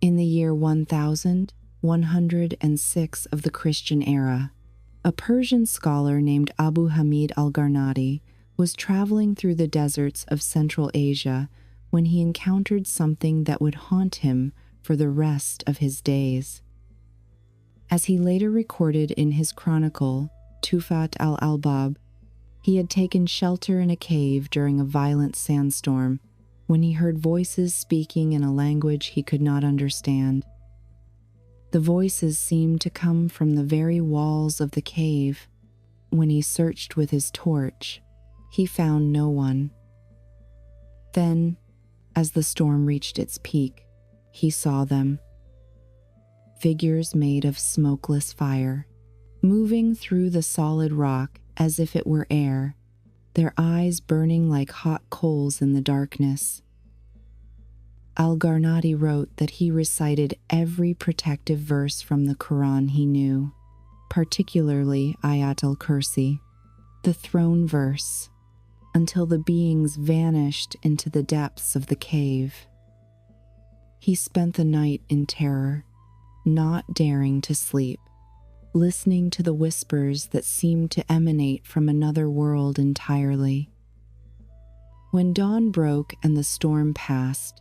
In the year 1106 of the Christian era, a Persian scholar named Abu Hamid al-Gharnati was traveling through the deserts of Central Asia when he encountered something that would haunt him for the rest of his days. As he later recorded in his chronicle, Tufat al-Albab, he had taken shelter in a cave during a violent sandstorm when he heard voices speaking in a language he could not understand. The voices seemed to come from the very walls of the cave. When he searched with his torch, he found no one. Then, as the storm reached its peak, he saw them. Figures made of smokeless fire, moving through the solid rock as if it were air, their eyes burning like hot coals in the darkness. Al-Gharnati wrote that he recited every protective verse from the Quran he knew, particularly Ayat al-Kursi, the throne verse, until the beings vanished into the depths of the cave. He spent the night in terror, not daring to sleep, listening to the whispers that seemed to emanate from another world entirely. When dawn broke and the storm passed,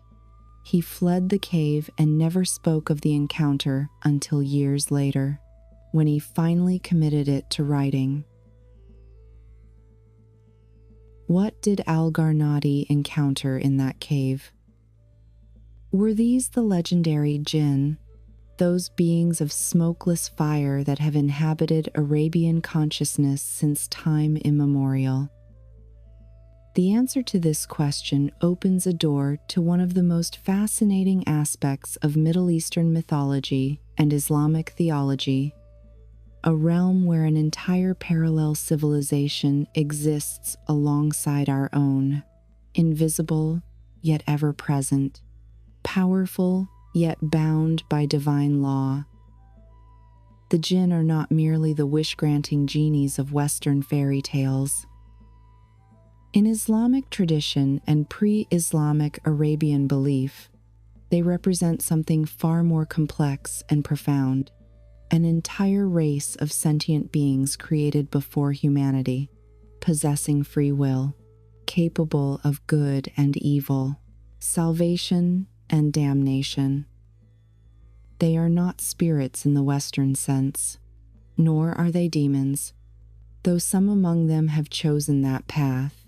he fled the cave and never spoke of the encounter until years later, when he finally committed it to writing. What did al-Gharnati encounter in that cave? Were these the legendary Jinn, those beings of smokeless fire that have inhabited Arabian consciousness since time immemorial? The answer to this question opens a door to one of the most fascinating aspects of Middle Eastern mythology and Islamic theology, a realm where an entire parallel civilization exists alongside our own, invisible yet ever present, powerful yet bound by divine law. The Jinn are not merely the wish-granting genies of Western fairy tales. In Islamic tradition and pre-Islamic Arabian belief, they represent something far more complex and profound, an entire race of sentient beings created before humanity, possessing free will, capable of good and evil, salvation and damnation. They are not spirits in the Western sense, nor are they demons, though some among them have chosen that path.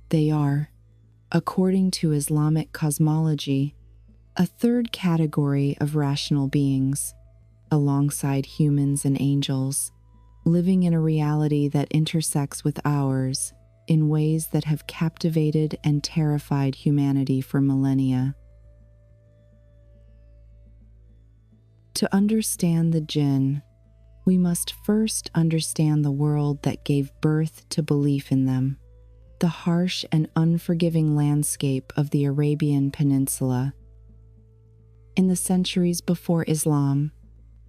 They are, according to Islamic cosmology, a third category of rational beings, alongside humans and angels, living in a reality that intersects with ours in ways that have captivated and terrified humanity for millennia. To understand the Jinn, we must first understand the world that gave birth to belief in them, the harsh and unforgiving landscape of the Arabian Peninsula. In the centuries before Islam,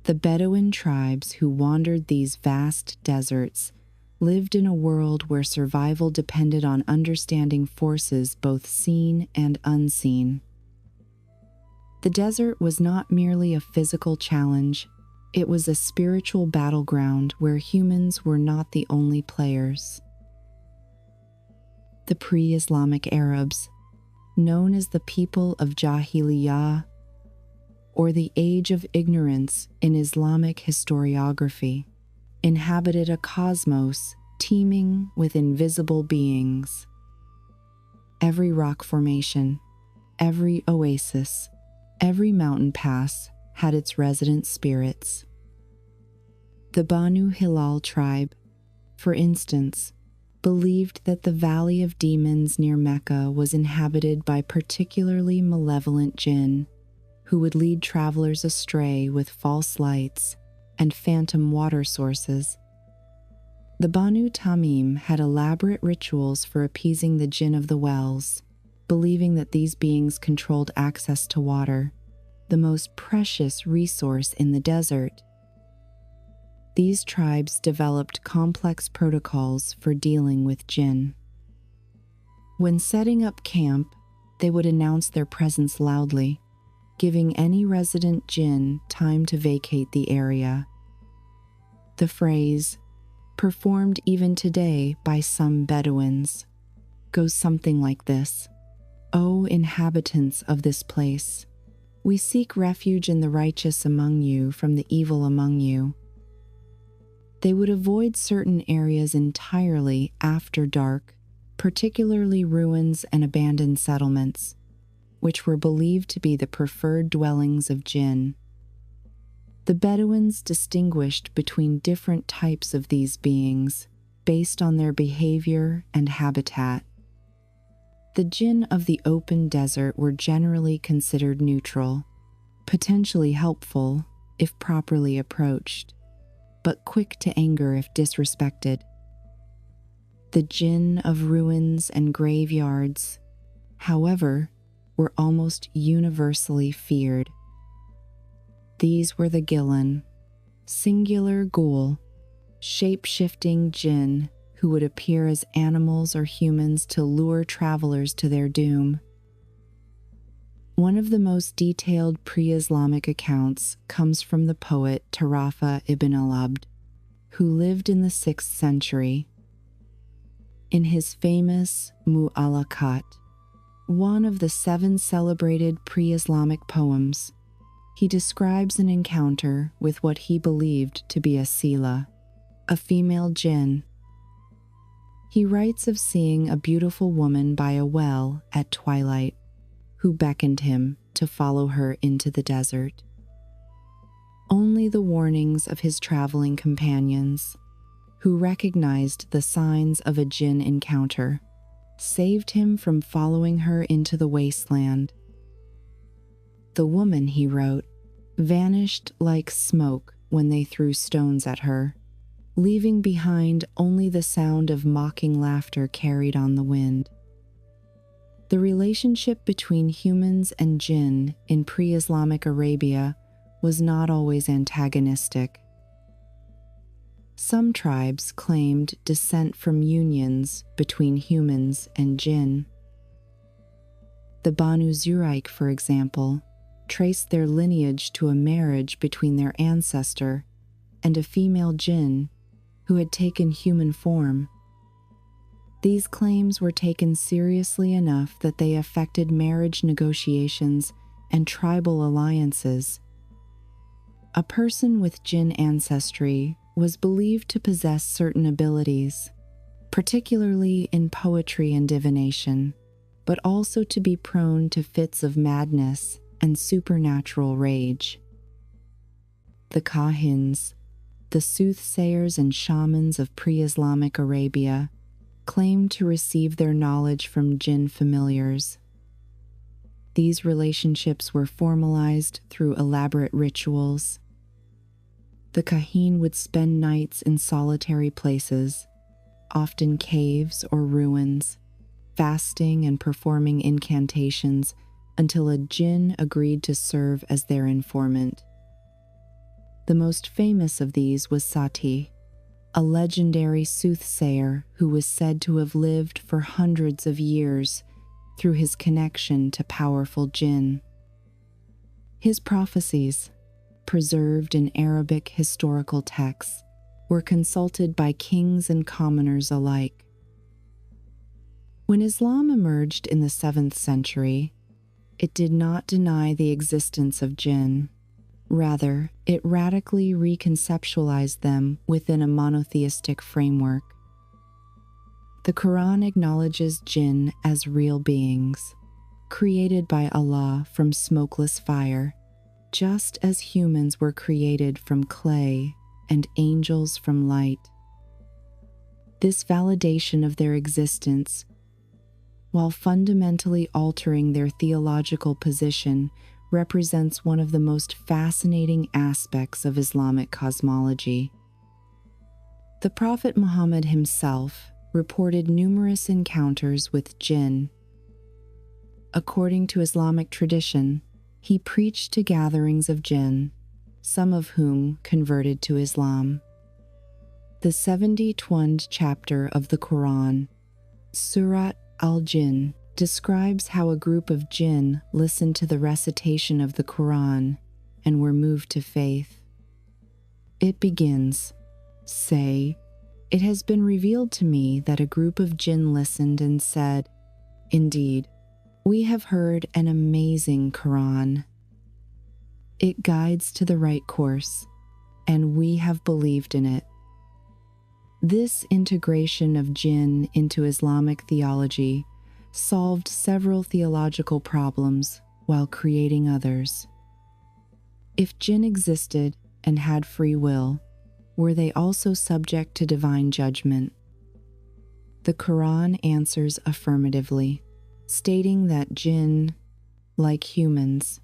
the Bedouin tribes who wandered these vast deserts lived in a world where survival depended on understanding forces both seen and unseen. The desert was not merely a physical challenge, it was a spiritual battleground where humans were not the only players. The pre-Islamic Arabs, known as the people of Jahiliyyah, or the Age of Ignorance in Islamic historiography, inhabited a cosmos teeming with invisible beings. Every rock formation, every oasis, every mountain pass had its resident spirits. The Banu Hilal tribe, for instance, believed that the Valley of Demons near Mecca was inhabited by particularly malevolent jinn, who would lead travelers astray with false lights and phantom water sources. The Banu Tamim had elaborate rituals for appeasing the jinn of the wells, believing that these beings controlled access to water, the most precious resource in the desert. These tribes developed complex protocols for dealing with jinn. When setting up camp, they would announce their presence loudly, giving any resident jinn time to vacate the area. The phrase, performed even today by some Bedouins, goes something like this: "O inhabitants of this place, we seek refuge in the righteous among you from the evil among you." They would avoid certain areas entirely after dark, particularly ruins and abandoned settlements, which were believed to be the preferred dwellings of jinn. The Bedouins distinguished between different types of these beings based on their behavior and habitat. The jinn of the open desert were generally considered neutral, potentially helpful if properly approached, but quick to anger if disrespected. The jinn of ruins and graveyards, however, were almost universally feared. These were the Ghilan, singular ghoul, shape-shifting jinn who would appear as animals or humans to lure travelers to their doom. One of the most detailed pre-Islamic accounts comes from the poet Tarafa ibn al-Abd, who lived in the 6th century. In his famous Mu'allaqat, one of the 7 celebrated pre-Islamic poems, he describes an encounter with what he believed to be a Sila, a female jinn. He writes of seeing a beautiful woman by a well at twilight, who beckoned him to follow her into the desert. Only the warnings of his traveling companions, who recognized the signs of a jinn encounter, saved him from following her into the wasteland. The woman, he wrote, vanished like smoke when they threw stones at her, leaving behind only the sound of mocking laughter carried on the wind. The relationship between humans and jinn in pre-Islamic Arabia was not always antagonistic. Some tribes claimed descent from unions between humans and jinn. The Banu Zuraik, for example, traced their lineage to a marriage between their ancestor and a female jinn who had taken human form. These claims were taken seriously enough that they affected marriage negotiations and tribal alliances. A person with jinn ancestry was believed to possess certain abilities, particularly in poetry and divination, but also to be prone to fits of madness and supernatural rage. The Kahins, the soothsayers and shamans of pre-Islamic Arabia, claimed to receive their knowledge from jinn familiars. These relationships were formalized through elaborate rituals. The Kahin would spend nights in solitary places, often caves or ruins, fasting and performing incantations until a jinn agreed to serve as their informant. The most famous of these was Sati, a legendary soothsayer who was said to have lived for hundreds of years through his connection to powerful jinn. His prophecies, preserved in Arabic historical texts, were consulted by kings and commoners alike. When Islam emerged in the 7th century, it did not deny the existence of jinn. Rather, it radically reconceptualized them within a monotheistic framework. The Quran acknowledges jinn as real beings, created by Allah from smokeless fire, just as humans were created from clay and angels from light. This validation of their existence, while fundamentally altering their theological position, represents one of the most fascinating aspects of Islamic cosmology. The Prophet Muhammad himself reported numerous encounters with jinn. According to Islamic tradition, he preached to gatherings of jinn, some of whom converted to Islam. The 70th chapter of the Quran, Surat al-Jinn, describes how a group of Jinn listened to the recitation of the Quran and were moved to faith. It begins, "Say, it has been revealed to me that a group of Jinn listened and said, 'Indeed, we have heard an amazing Quran. It guides to the right course, and we have believed in it.'" This integration of Jinn into Islamic theology solved several theological problems while creating others. If Jinn existed and had free will, were they also subject to divine judgment? The Quran answers affirmatively, stating that Jinn, like humans,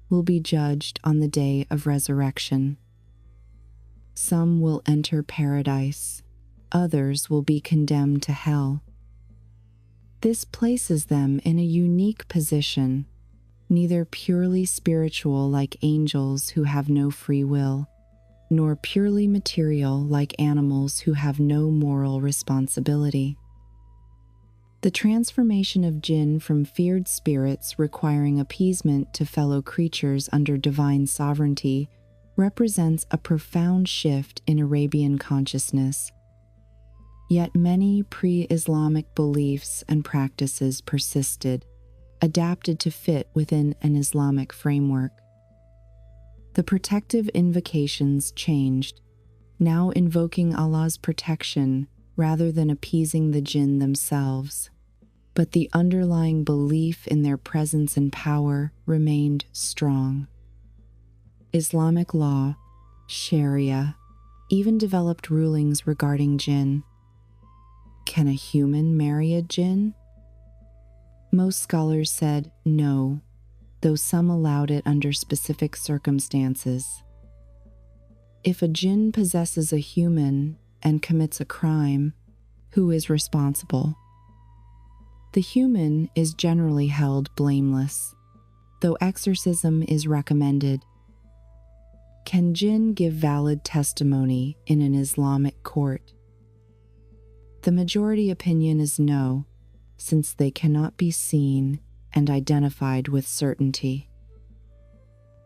will be judged on the day of resurrection. Some will enter paradise, others will be condemned to hell. This places them in a unique position, neither purely spiritual like angels who have no free will, nor purely material like animals who have no moral responsibility. The transformation of Jinn from feared spirits requiring appeasement to fellow creatures under divine sovereignty represents a profound shift in Arabian consciousness. Yet many pre-Islamic beliefs and practices persisted, adapted to fit within an Islamic framework. The protective invocations changed, now invoking Allah's protection rather than appeasing the Jinn themselves. But the underlying belief in their presence and power remained strong. Islamic law, Sharia, even developed rulings regarding Jinn. Can a human marry a Jinn? Most scholars said no, though some allowed it under specific circumstances. If a Jinn possesses a human and commits a crime, who is responsible? The human is generally held blameless, though exorcism is recommended. Can Jinn give valid testimony in an Islamic court? The majority opinion is no, since they cannot be seen and identified with certainty.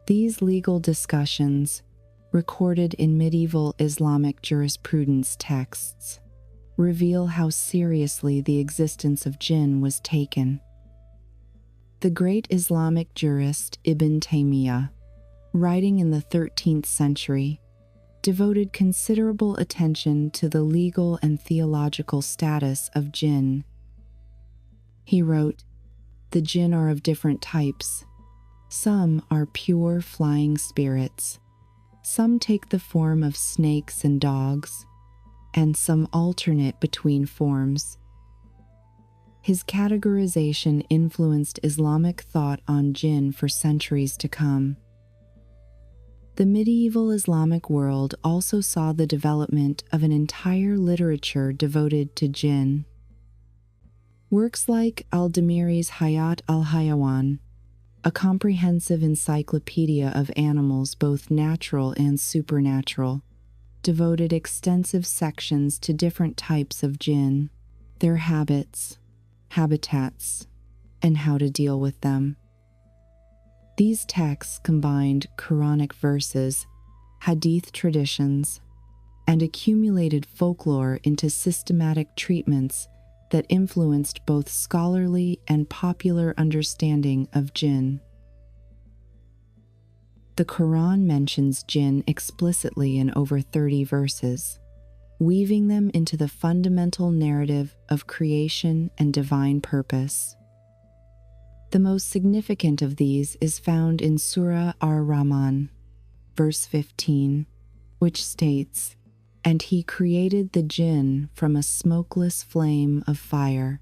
These legal discussions, recorded in medieval Islamic jurisprudence texts, reveal how seriously the existence of Jinn was taken. The great Islamic jurist Ibn Taymiyyah, writing in the 13th century, devoted considerable attention to the legal and theological status of Jinn. He wrote, "The Jinn are of different types. Some are pure flying spirits. Some take the form of snakes and dogs, and some alternate between forms." His categorization influenced Islamic thought on Jinn for centuries to come. The medieval Islamic world also saw the development of an entire literature devoted to Jinn. Works like al-Damiri's Hayat al-Hayawan, a comprehensive encyclopedia of animals both natural and supernatural, devoted extensive sections to different types of Jinn, their habits, habitats, and how to deal with them. These texts combined Quranic verses, Hadith traditions, and accumulated folklore into systematic treatments that influenced both scholarly and popular understanding of Jinn. The Quran mentions Jinn explicitly in over 30 verses, weaving them into the fundamental narrative of creation and divine purpose. The most significant of these is found in Surah Ar-Rahman, verse 15, which states, "And he created the Jinn from a smokeless flame of fire."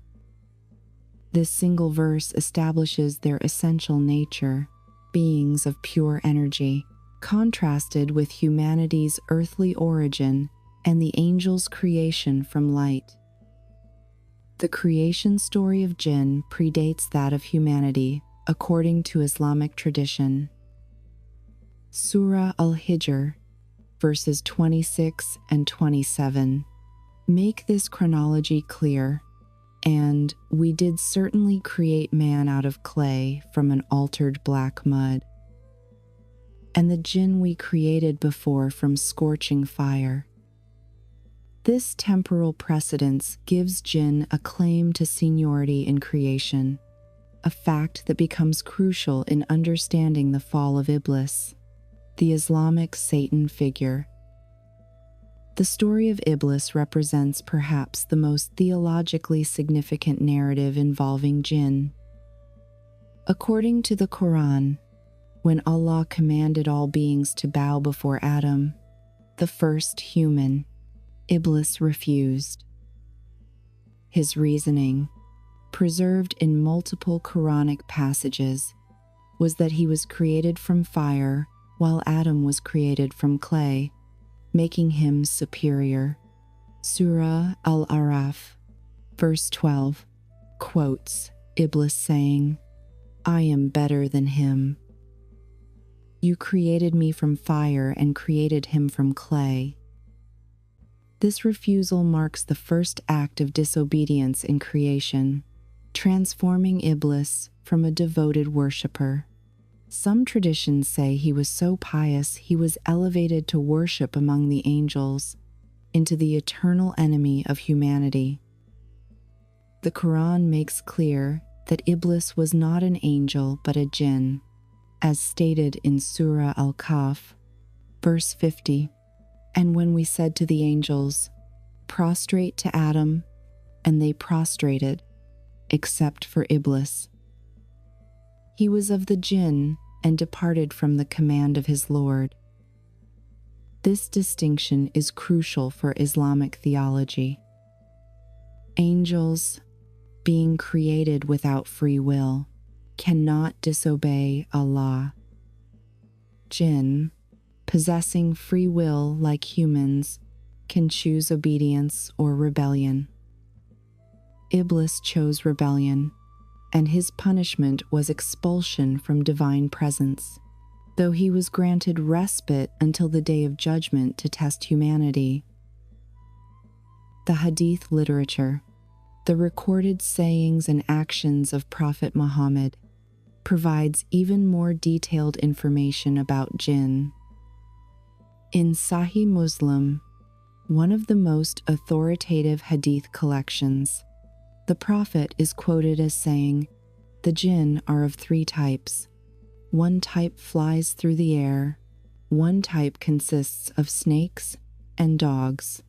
This single verse establishes their essential nature, beings of pure energy, contrasted with humanity's earthly origin and the angels' creation from light. The creation story of Jinn predates that of humanity, according to Islamic tradition. Surah Al-Hijr, verses 26 and 27, make this chronology clear. And we did certainly create man out of clay from an altered black mud. And the jinn we created before from scorching fire. This temporal precedence gives jinn a claim to seniority in creation, a fact that becomes crucial in understanding the fall of Iblis, the Islamic Satan figure. The story of Iblis represents perhaps the most theologically significant narrative involving jinn. According to the Quran, when Allah commanded all beings to bow before Adam, the first human, Iblis refused. His reasoning, preserved in multiple Quranic passages, was that he was created from fire while Adam was created from clay, making him superior. Surah Al-Araf, verse 12, quotes Iblis saying, "I am better than him. You created me from fire and created him from clay." This refusal marks the first act of disobedience in creation, transforming Iblis from a devoted worshipper. Some traditions say he was so pious he was elevated to worship among the angels, into the eternal enemy of humanity. The Quran makes clear that Iblis was not an angel but a jinn, as stated in Surah Al-Kahf, verse 50. And when we said to the angels, "Prostrate to Adam," and they prostrated, except for Iblis. He was of the jinn and departed from the command of his Lord. This distinction is crucial for Islamic theology. Angels, being created without free will, cannot disobey Allah. Jinn, possessing free will like humans, can choose obedience or rebellion. Iblis chose rebellion, and his punishment was expulsion from divine presence, though he was granted respite until the day of judgment to test humanity. The Hadith literature, the recorded sayings and actions of Prophet Muhammad, provides even more detailed information about jinn. In Sahih Muslim, one of the most authoritative hadith collections, the Prophet is quoted as saying, "The jinn are of three types. One type flies through the air, one type consists of snakes and dogs,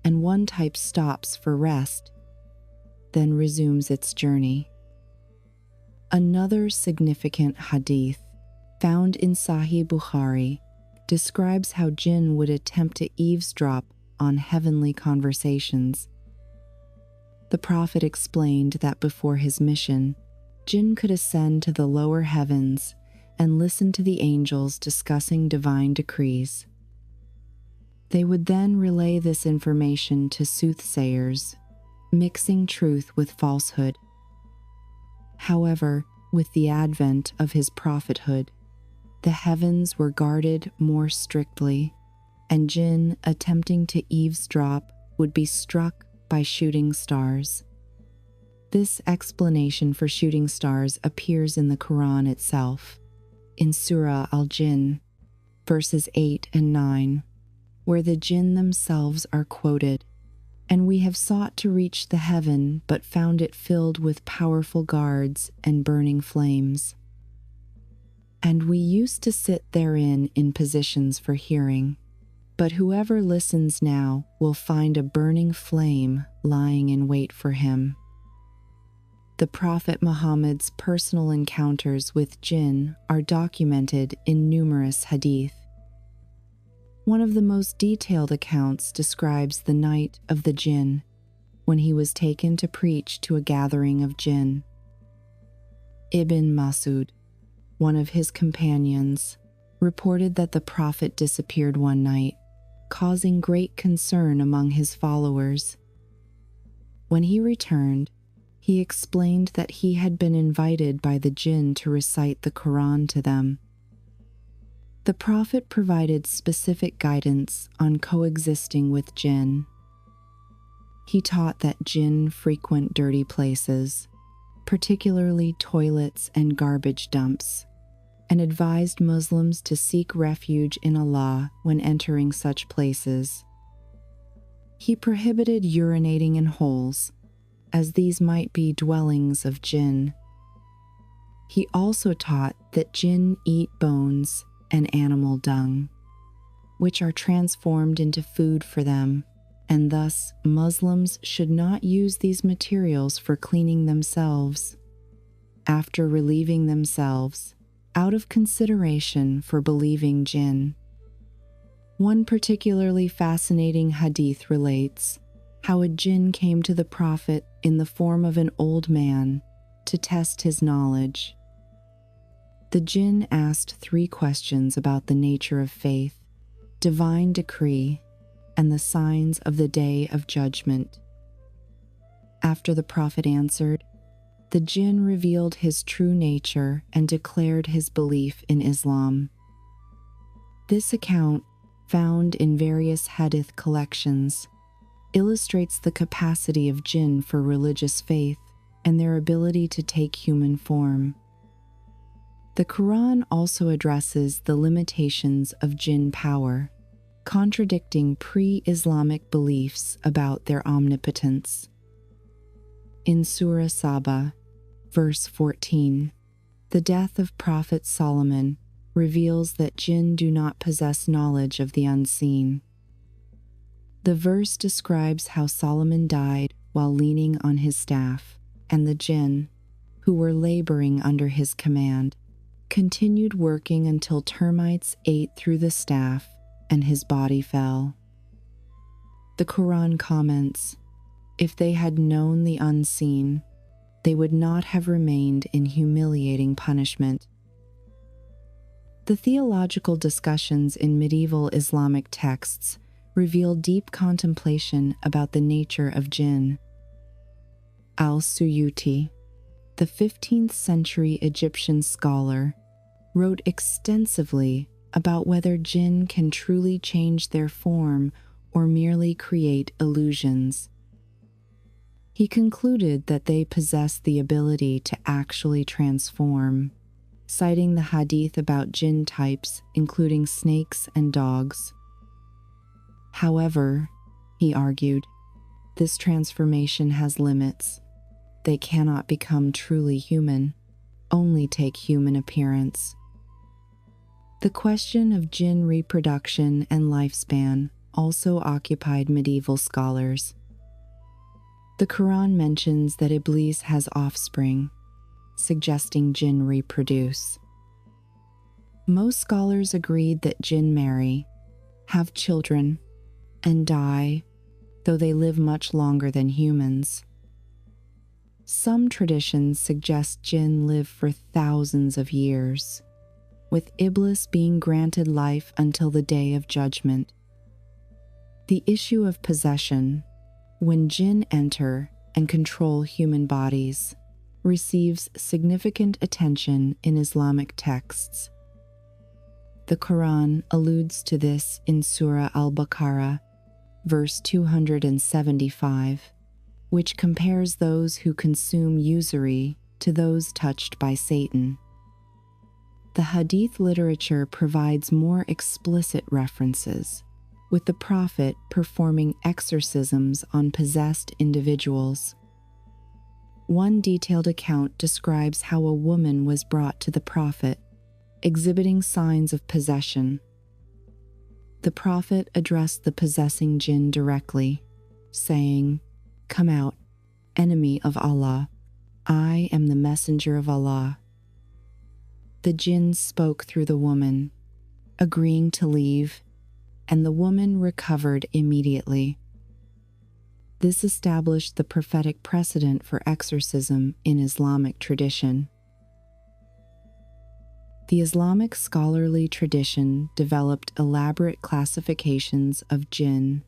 and one type stops for rest, then resumes its journey." Another significant hadith, found in Sahih Bukhari, describes how jinn would attempt to eavesdrop on heavenly conversations. The Prophet explained that before his mission, jinn could ascend to the lower heavens and listen to the angels discussing divine decrees. They would then relay this information to soothsayers, mixing truth with falsehood. However, with the advent of his prophethood, the heavens were guarded more strictly, and jinn attempting to eavesdrop would be struck by shooting stars. This explanation for shooting stars appears in the Quran itself, in Surah Al-Jinn, verses 8 and 9, where the jinn themselves are quoted, "And we have sought to reach the heaven, but found it filled with powerful guards and burning flames. And we used to sit therein in positions for hearing, but whoever listens now will find a burning flame lying in wait for him." The Prophet Muhammad's personal encounters with jinn are documented in numerous hadith. One of the most detailed accounts describes the night of the jinn, when he was taken to preach to a gathering of jinn. Ibn Masud, one of his companions, reported that the Prophet disappeared one night, causing great concern among his followers. When he returned, he explained that he had been invited by the jinn to recite the Quran to them. The Prophet provided specific guidance on coexisting with jinn. He taught that jinn frequent dirty places, particularly toilets and garbage dumps, and advised Muslims to seek refuge in Allah when entering such places. He prohibited urinating in holes, as these might be dwellings of jinn. He also taught that jinn eat bones and animal dung, which are transformed into food for them, and thus Muslims should not use these materials for cleaning themselves after relieving themselves, out of consideration for believing jinn. One particularly fascinating hadith relates how a jinn came to the Prophet in the form of an old man to test his knowledge. The jinn asked 3 questions about the nature of faith, divine decree, and the signs of the day of judgment. After the Prophet answered, the jinn revealed his true nature and declared his belief in Islam. This account, found in various hadith collections, illustrates the capacity of jinn for religious faith and their ability to take human form. The Quran also addresses the limitations of jinn power, contradicting pre-Islamic beliefs about their omnipotence. In Surah Saba, verse 14, the death of Prophet Sulaiman reveals that jinn do not possess knowledge of the unseen. The verse describes how Sulaiman died while leaning on his staff, and the jinn, who were laboring under his command, continued working until termites ate through the staff and his body fell. The Quran comments, if they had known the unseen, they would not have remained in humiliating punishment. The theological discussions in medieval Islamic texts reveal deep contemplation about the nature of jinn. Al-Suyuti, the 15th century Egyptian scholar, wrote extensively about whether jinn can truly change their form or merely create illusions. He concluded that they possess the ability to actually transform, citing the hadith about jinn types, including snakes and dogs. However, he argued, this transformation has limits. They cannot become truly human, only take human appearance. The question of jinn reproduction and lifespan also occupied medieval scholars. The Quran mentions that Iblis has offspring, suggesting jinn reproduce. Most scholars agreed that jinn marry, have children, and die, though they live much longer than humans. Some traditions suggest jinn live for thousands of years, with Iblis being granted life until the day of judgment. The issue of possession, when jinn enter and control human bodies, receives significant attention in Islamic texts. The Quran alludes to this in Surah Al-Baqarah, verse 275, which compares those who consume usury to those touched by Satan. The Hadith literature provides more explicit references, with the Prophet performing exorcisms on possessed individuals. One detailed account describes how a woman was brought to the Prophet, exhibiting signs of possession. The Prophet addressed the possessing jinn directly, saying, "Come out, enemy of Allah. I am the messenger of Allah." The jinn spoke through the woman, agreeing to leave, and the woman recovered immediately. This established the prophetic precedent for exorcism in Islamic tradition. The Islamic scholarly tradition developed elaborate classifications of jinn,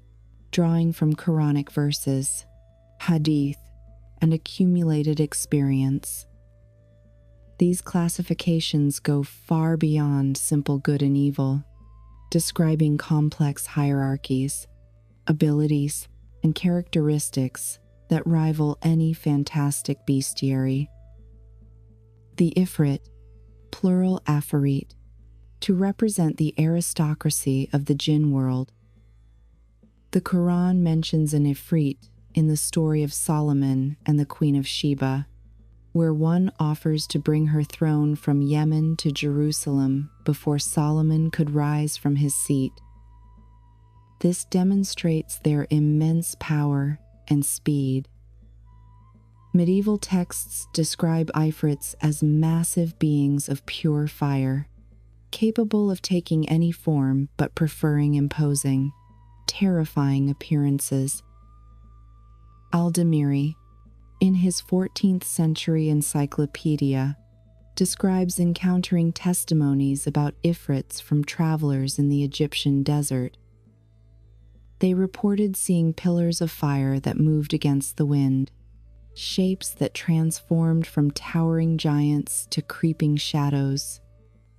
drawing from Quranic verses, hadith, and accumulated experience. These classifications go far beyond simple good and evil, describing complex hierarchies, abilities, and characteristics that rival any fantastic bestiary. The Ifrit, plural Afarit, to represent the aristocracy of the Jinn world. The Quran mentions an Ifrit in the story of Sulaiman and the Queen of Sheba, where one offers to bring her throne from Yemen to Jerusalem before Solomon could rise from his seat. This demonstrates their immense power and speed. Medieval texts describe Ifrits as massive beings of pure fire, capable of taking any form but preferring imposing, terrifying appearances. Al-Damiri, in his 14th century encyclopedia, describes encountering testimonies about Ifrits from travelers in the Egyptian desert. They reported seeing pillars of fire that moved against the wind, shapes that transformed from towering giants to creeping shadows,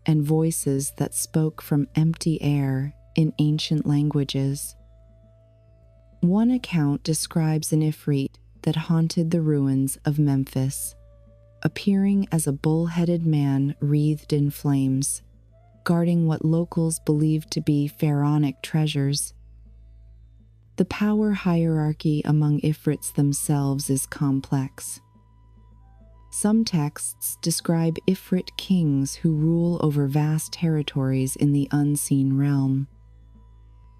and voices that spoke from empty air in ancient languages. One account describes an Ifrit that haunted the ruins of Memphis, appearing as a bull-headed man wreathed in flames, guarding what locals believed to be pharaonic treasures. The power hierarchy among Ifrits themselves is complex. Some texts describe Ifrit kings who rule over vast territories in the unseen realm.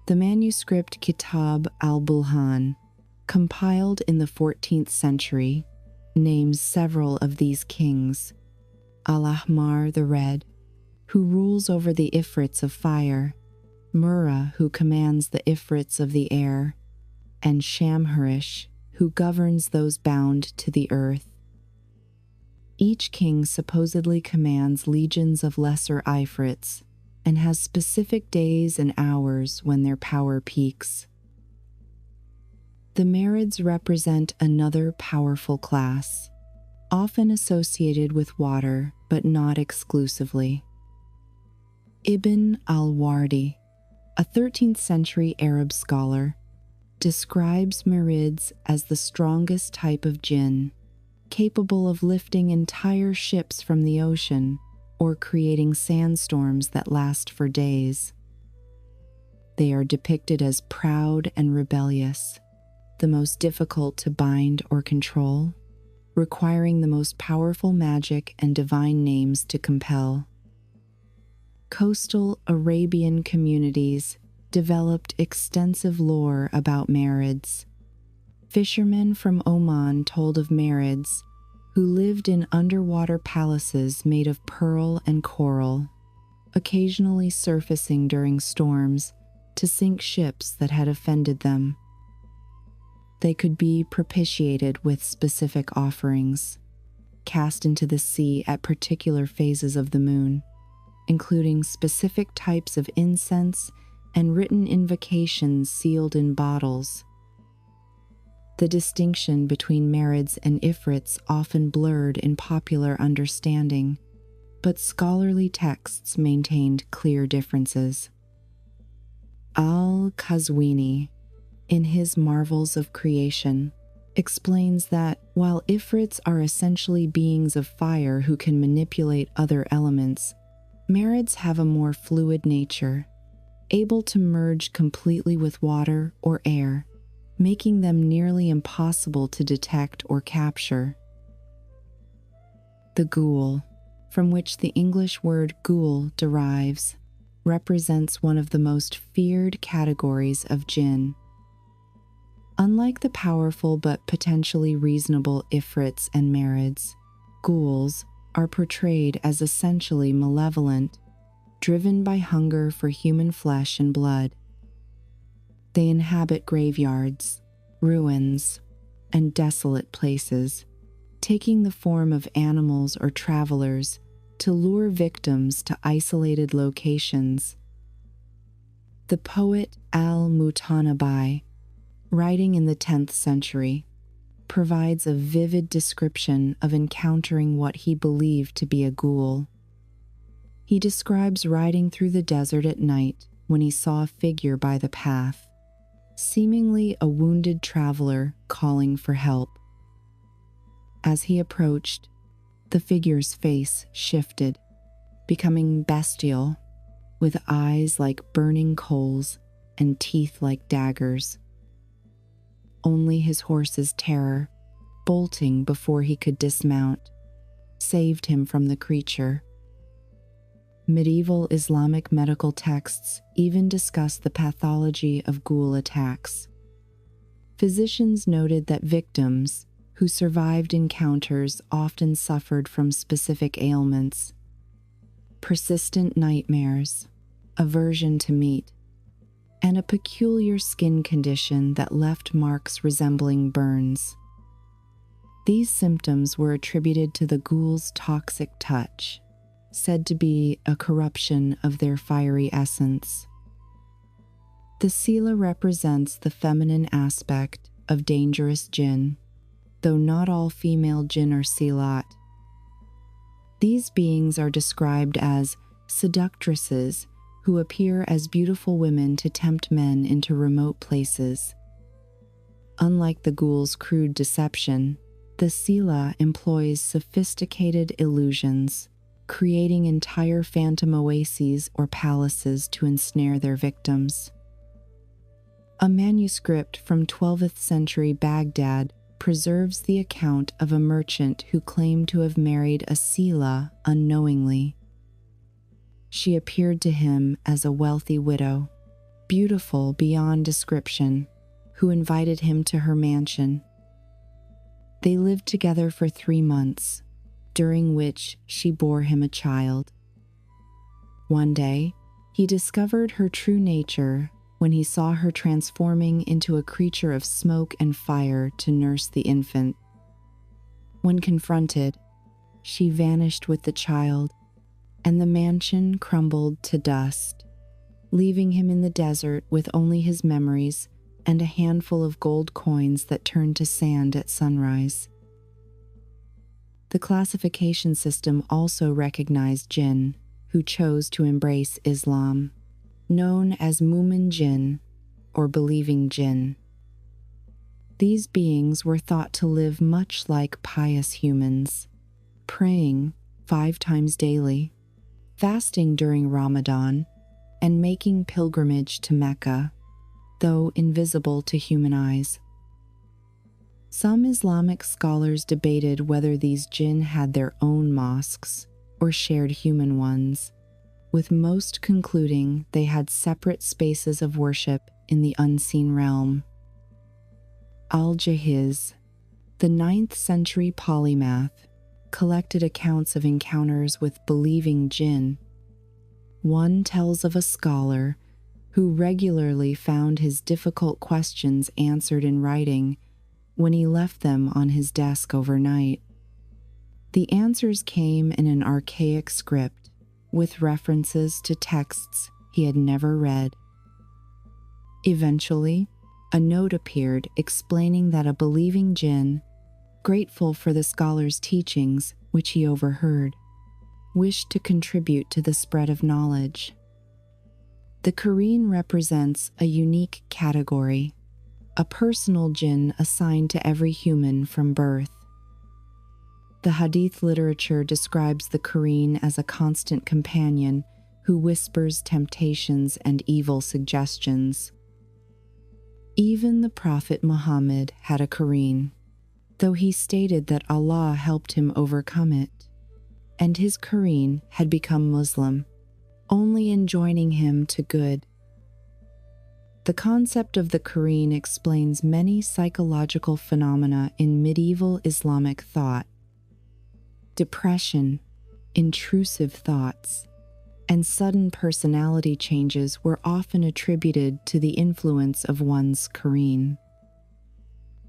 The manuscript Kitab al-Bulhan, compiled in the 14th century, names several of these kings: Al-Ahmar the Red, who rules over the Ifrits of fire, Murra, who commands the Ifrits of the air, and Shamharish, who governs those bound to the earth. Each king supposedly commands legions of lesser Ifrits and has specific days and hours when their power peaks. The Marids represent another powerful class, often associated with water but not exclusively. Ibn al-Wardi, a 13th century Arab scholar, describes Marids as the strongest type of Jinn, capable of lifting entire ships from the ocean or creating sandstorms that last for days. They are depicted as proud and rebellious, the most difficult to bind or control, requiring the most powerful magic and divine names to compel. Coastal Arabian communities developed extensive lore about Marids. Fishermen from Oman told of Marids, who lived in underwater palaces made of pearl and coral, occasionally surfacing during storms to sink ships that had offended them. They could be propitiated with specific offerings, cast into the sea at particular phases of the moon, including specific types of incense and written invocations sealed in bottles. The distinction between Marids and Ifrits often blurred in popular understanding, but scholarly texts maintained clear differences. Al-Qazwini, in his Marvels of Creation, explains that while Ifrits are essentially beings of fire who can manipulate other elements, Marids have a more fluid nature, able to merge completely with water or air, making them nearly impossible to detect or capture. The Ghoul, from which the English word ghoul derives, represents one of the most feared categories of Jinn. Unlike the powerful but potentially reasonable Ifrits and Marids, Ghouls are portrayed as essentially malevolent, driven by hunger for human flesh and blood. They inhabit graveyards, ruins, and desolate places, taking the form of animals or travelers to lure victims to isolated locations. The poet al-Mutanabi, writing in the 10th century, provides a vivid description of encountering what he believed to be a ghoul. He describes riding through the desert at night when he saw a figure by the path. seemingly a wounded traveler calling for help. As he approached, the figure's face shifted, becoming bestial, with eyes like burning coals and teeth like daggers. Only his horse's terror, bolting before he could dismount, saved him from the creature. Medieval Islamic medical texts even discuss the pathology of ghoul attacks. Physicians noted that victims who survived encounters often suffered from specific ailments: persistent nightmares, aversion to meat, and a peculiar skin condition that left marks resembling burns. These symptoms were attributed to the ghouls' toxic touch, said to be a corruption of their fiery essence. The sila represents the feminine aspect of dangerous jinn, though not all female jinn are silat. These beings are described as seductresses who appear as beautiful women to tempt men into remote places. Unlike the ghouls' crude deception, the sila employs sophisticated illusions, creating entire phantom oases or palaces to ensnare their victims. A manuscript from 12th century Baghdad preserves the account of a merchant who claimed to have married a sila unknowingly. She appeared to him as a wealthy widow, beautiful beyond description, who invited him to her mansion. They lived together for 3 months, during which she bore him a child. One day, he discovered her true nature when he saw her transforming into a creature of smoke and fire to nurse the infant. When confronted, she vanished with the child, and the mansion crumbled to dust, leaving him in the desert with only his memories and a handful of gold coins that turned to sand at sunrise. The classification system also recognized jinn who chose to embrace Islam, known as Mu'min jinn, or believing jinn. These beings were thought to live much like pious humans, praying 5 times daily, fasting during Ramadan, and making pilgrimage to Mecca, though invisible to human eyes. Some Islamic scholars debated whether these jinn had their own mosques or shared human ones, with most concluding they had separate spaces of worship in the unseen realm. Al-Jahiz, the 9th century polymath, collected accounts of encounters with believing jinn. One tells of a scholar who regularly found his difficult questions answered in writing when he left them on his desk overnight. The answers came in an archaic script with references to texts he had never read. Eventually, a note appeared explaining that a believing jinn, grateful for the scholar's teachings, which he overheard, wished to contribute to the spread of knowledge. The Quran represents a unique category, a personal jinn assigned to every human from birth. The Hadith literature describes the Quran as a constant companion who whispers temptations and evil suggestions. Even the Prophet Muhammad had a Quran, though he stated that Allah helped him overcome it, and his Quran had become Muslim, only enjoining him to good. The concept of the Quran explains many psychological phenomena in medieval Islamic thought. Depression, intrusive thoughts, and sudden personality changes were often attributed to the influence of one's Quran.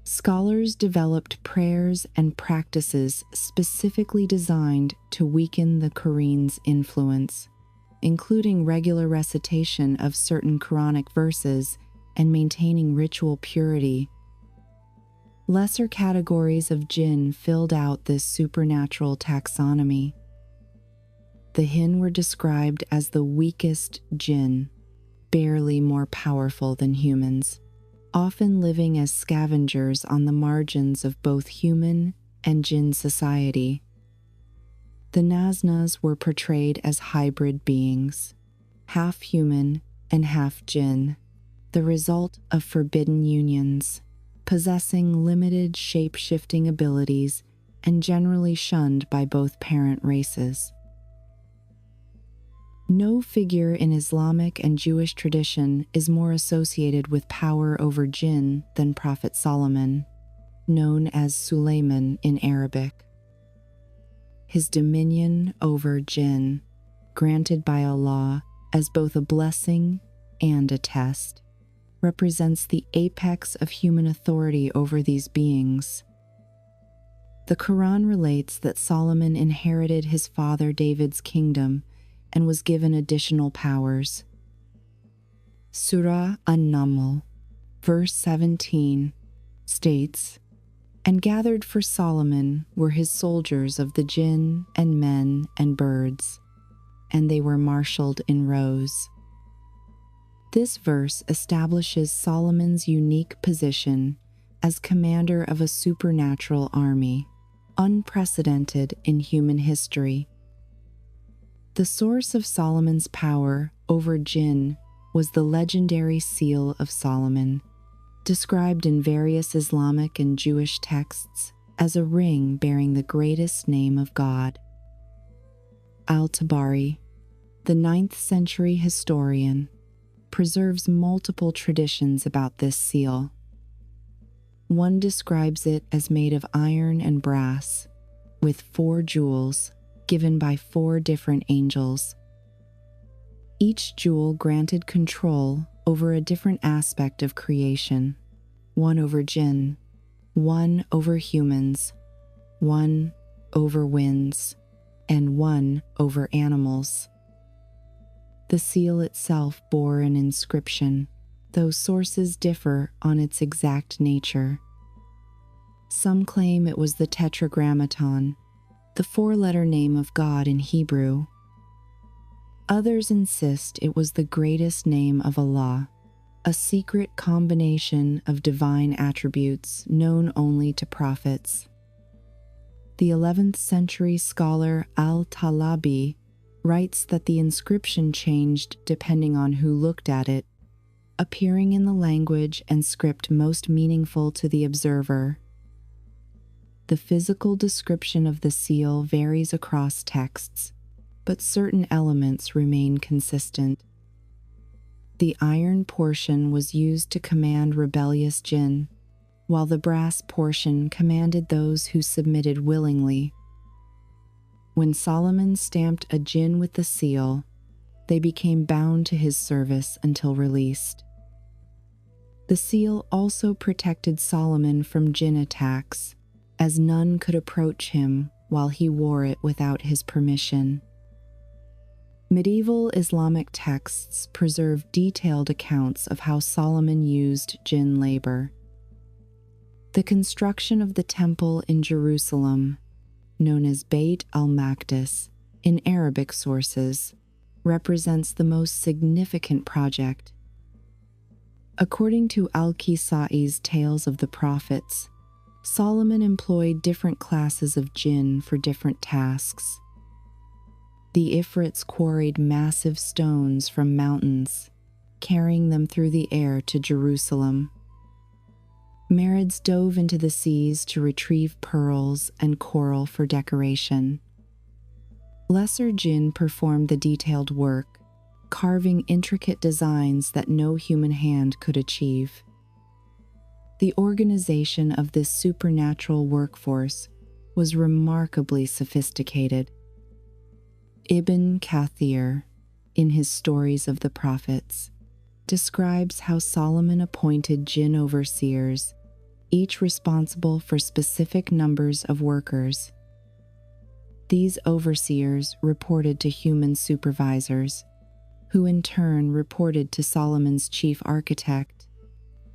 Scholars developed prayers and practices specifically designed to weaken the Quran's influence, including regular recitation of certain Quranic verses and maintaining ritual purity. Lesser categories of jinn filled out this supernatural taxonomy. The jinn were described as the weakest jinn, barely more powerful than humans. often living as scavengers on the margins of both human and Jinn society. The Nasnas were portrayed as hybrid beings, half human and half Jinn, the result of forbidden unions, possessing limited shape-shifting abilities and generally shunned by both parent races. No figure in Islamic and Jewish tradition is more associated with power over Jinn than Prophet Solomon, known as Sulaiman in Arabic. His dominion over Jinn, granted by Allah as both a blessing and a test, represents the apex of human authority over these beings. The Quran relates that Solomon inherited his father David's kingdom and was given additional powers. Surah An-Naml, verse 17, states, "And gathered for Solomon were his soldiers of the jinn and men and birds, and they were marshaled in rows." This verse establishes Solomon's unique position as commander of a supernatural army, unprecedented in human history. The source of Solomon's power over Jinn was the legendary Seal of Solomon, described in various Islamic and Jewish texts as a ring bearing the greatest name of God. Al-Tabari, the 9th century historian, preserves multiple traditions about this seal. One describes it as made of iron and brass, with 4 jewels given by 4 different angels. Each jewel granted control over a different aspect of creation, one over Jinn, one over humans, one over winds, and one over animals. The seal itself bore an inscription, though sources differ on its exact nature. Some claim it was the Tetragrammaton, the 4-letter name of God in Hebrew. Others insist it was the greatest name of Allah, a secret combination of divine attributes known only to prophets. The 11th century scholar Al-Talabi writes that the inscription changed depending on who looked at it, appearing in the language and script most meaningful to the observer. The physical description of the seal varies across texts, but certain elements remain consistent. The iron portion was used to command rebellious jinn, while the brass portion commanded those who submitted willingly. When Solomon stamped a jinn with the seal, they became bound to his service until released. The seal also protected Solomon from jinn attacks, as none could approach him while he wore it without his permission. Medieval Islamic texts preserve detailed accounts of how Solomon used jinn labor. The construction of the temple in Jerusalem, known as Beit al-Maqdis in Arabic sources, represents the most significant project. According to Al-Kisai's Tales of the Prophets, Solomon employed different classes of jinn for different tasks. The Ifrits quarried massive stones from mountains, carrying them through the air to Jerusalem. Marids dove into the seas to retrieve pearls and coral for decoration. Lesser jinn performed the detailed work, carving intricate designs that no human hand could achieve. The organization of this supernatural workforce was remarkably sophisticated. Ibn Kathir, in his Stories of the Prophets, describes how Solomon appointed jinn overseers, each responsible for specific numbers of workers. These overseers reported to human supervisors, who in turn reported to Solomon's chief architect,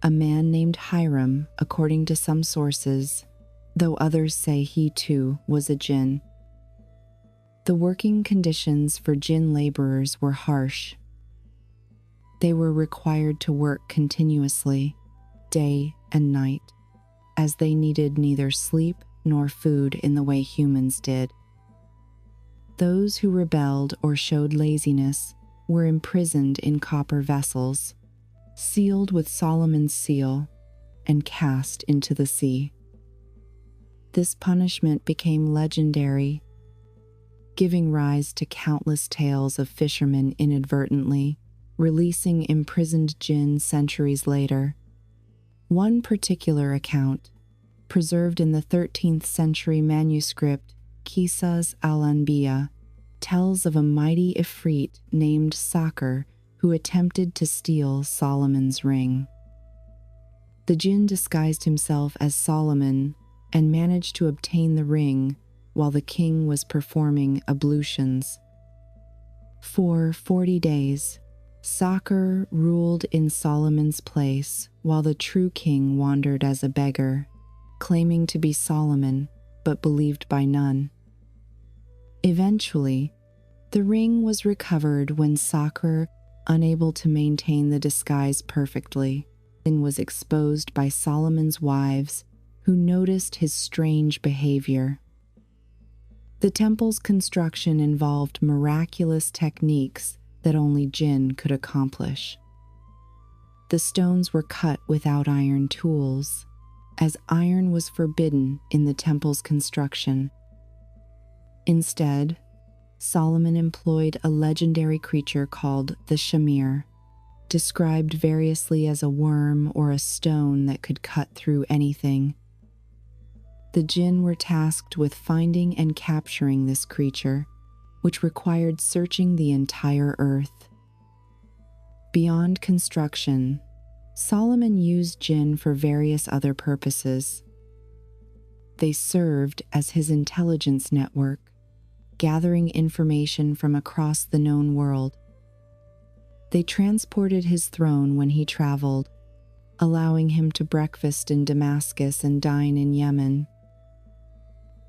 a man named Hiram, according to some sources, though others say he too was a jinn. The working conditions for jinn laborers were harsh. They were required to work continuously, day and night, as they needed neither sleep nor food in the way humans did. Those who rebelled or showed laziness were imprisoned in copper vessels, sealed with Solomon's seal, and cast into the sea. This punishment became legendary, giving rise to countless tales of fishermen inadvertently releasing imprisoned jinn centuries later. One particular account, preserved in the 13th century manuscript Qisas al-Anbiya, tells of a mighty Ifrit named Sakhr who attempted to steal Solomon's ring. The jinn disguised himself as Solomon and managed to obtain the ring while the king was performing ablutions. For 40 days, Sakhr ruled in Solomon's place while the true king wandered as a beggar, claiming to be Solomon but believed by none. Eventually, the ring was recovered when Sakhr, unable to maintain the disguise perfectly, and was exposed by Solomon's wives, who noticed his strange behavior. The temple's construction involved miraculous techniques that only Jinn could accomplish. The stones were cut without iron tools, as iron was forbidden in the temple's construction. Instead, Solomon employed a legendary creature called the Shamir, described variously as a worm or a stone that could cut through anything. The Jinn were tasked with finding and capturing this creature, which required searching the entire earth. Beyond construction, Solomon used Jinn for various other purposes. They served as his intelligence network, gathering information from across the known world. They transported his throne when he traveled, allowing him to breakfast in Damascus and dine in Yemen.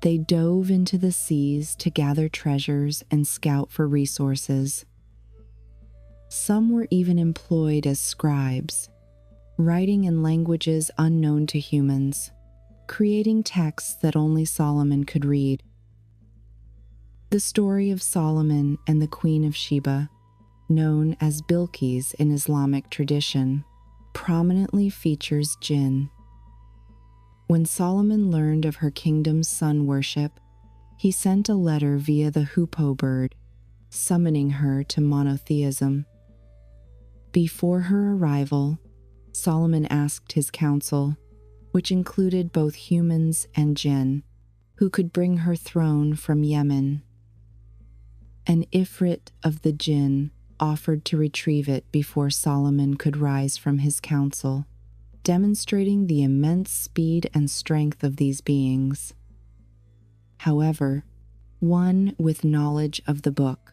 They dove into the seas to gather treasures and scout for resources. Some were even employed as scribes, writing in languages unknown to humans, creating texts that only Solomon could read. The story of Solomon and the Queen of Sheba, known as Bilqis in Islamic tradition, prominently features Jinn. When Solomon learned of her kingdom's sun worship, he sent a letter via the hoopoe bird, summoning her to monotheism. Before her arrival, Solomon asked his council, which included both humans and jinn, who could bring her throne from Yemen. An Ifrit of the jinn offered to retrieve it before Solomon could rise from his council, demonstrating the immense speed and strength of these beings. However, one with knowledge of the book,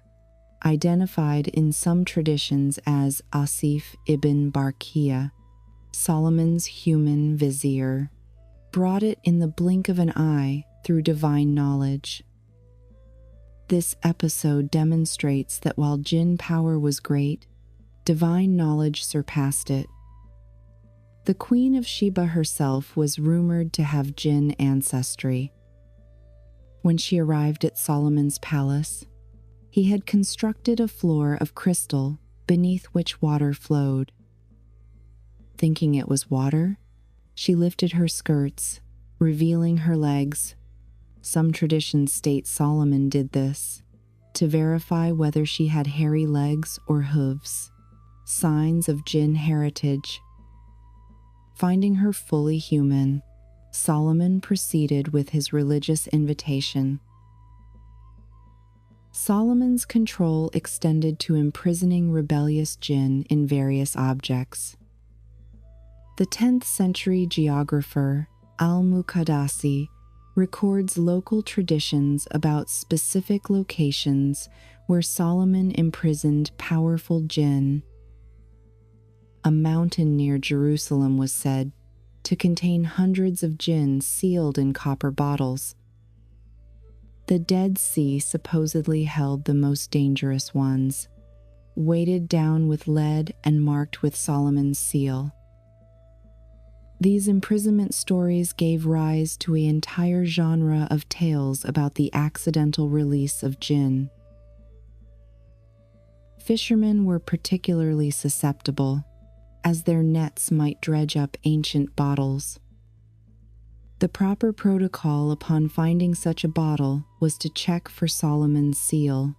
identified in some traditions as Asif ibn Barkiya, Solomon's human vizier, brought it in the blink of an eye through divine knowledge. This episode demonstrates that while Jinn power was great, divine knowledge surpassed it. The Queen of Sheba herself was rumored to have Jinn ancestry. When she arrived at Solomon's palace, he had constructed a floor of crystal beneath which water flowed. Thinking it was water, she lifted her skirts, revealing her legs. Some traditions state Solomon did this to verify whether she had hairy legs or hooves, signs of Jinn heritage. Finding her fully human, Solomon proceeded with his religious invitation. Solomon's control extended to imprisoning rebellious jinn in various objects. The 10th century geographer Al-Muqaddasi records local traditions about specific locations where Solomon imprisoned powerful jinn. A mountain near Jerusalem was said to contain hundreds of jinn sealed in copper bottles. The Dead Sea supposedly held the most dangerous ones, weighted down with lead and marked with Solomon's seal. These imprisonment stories gave rise to an entire genre of tales about the accidental release of Jinn. Fishermen were particularly susceptible, as their nets might dredge up ancient bottles. The proper protocol upon finding such a bottle was to check for Solomon's seal.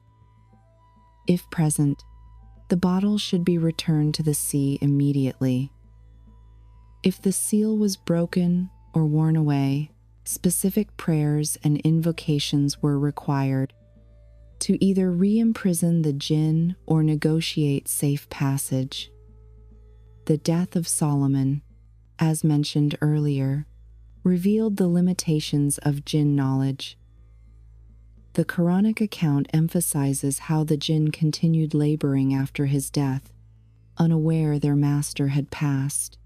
If present, the bottle should be returned to the sea immediately. If the seal was broken or worn away, specific prayers and invocations were required to either re-imprison the Jinn or negotiate safe passage. The death of Solomon, as mentioned earlier, revealed the limitations of Jinn knowledge. The Quranic account emphasizes how the Jinn continued laboring after his death, unaware their master had passed.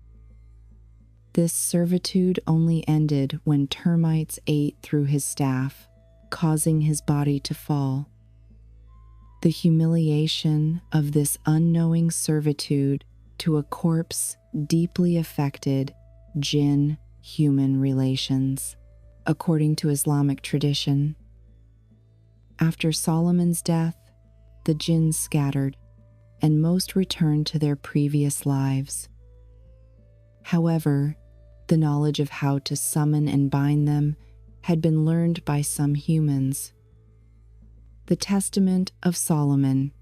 This servitude only ended when termites ate through his staff, causing his body to fall. The humiliation of this unknowing servitude to a corpse deeply affected Jinn-human relations, according to Islamic tradition. After Solomon's death, the Jinn scattered, and most returned to their previous lives. However, the knowledge of how to summon and bind them had been learned by some humans. The Testament of Solomon,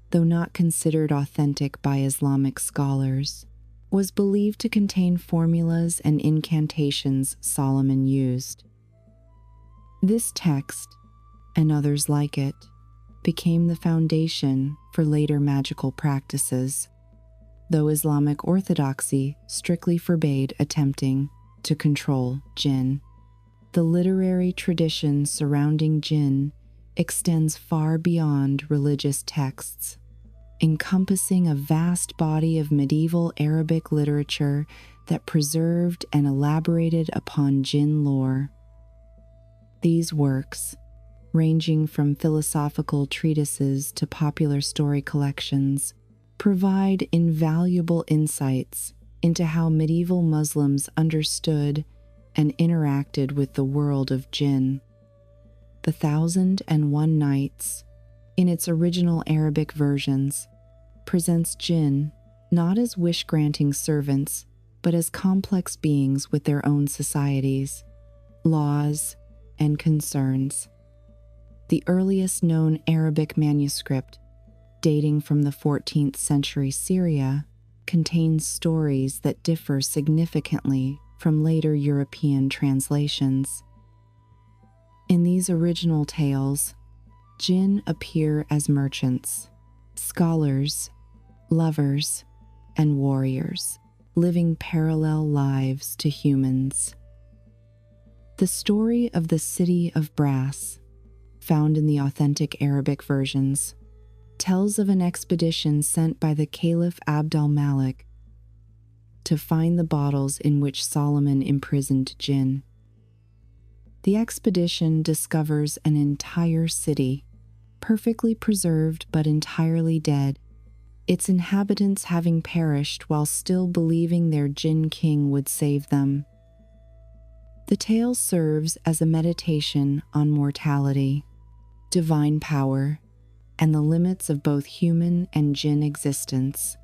though not considered authentic by Islamic scholars, was believed to contain formulas and incantations Solomon used. This text, and others like it, became the foundation for later magical practices, though Islamic orthodoxy strictly forbade attempting to control Jinn. The literary tradition surrounding Jinn extends far beyond religious texts, encompassing a vast body of medieval Arabic literature that preserved and elaborated upon Jinn lore. These works, ranging from philosophical treatises to popular story collections, provide invaluable insights into how medieval Muslims understood and interacted with the world of Jinn. The 1001 Nights, in its original Arabic versions, presents Jinn not as wish-granting servants, but as complex beings with their own societies, laws, and concerns. The earliest known Arabic manuscript, dating from the 14th century Syria, contains stories that differ significantly from later European translations. In these original tales, Jinn appear as merchants, scholars, lovers, and warriors, living parallel lives to humans. The story of the City of Brass, found in the authentic Arabic versions, tells of an expedition sent by the Caliph Abd al-Malik to find the bottles in which Solomon imprisoned Jinn. The expedition discovers an entire city, perfectly preserved but entirely dead, its inhabitants having perished while still believing their Jinn king would save them. The tale serves as a meditation on mortality, divine power, and the limits of both human and Jinn existence.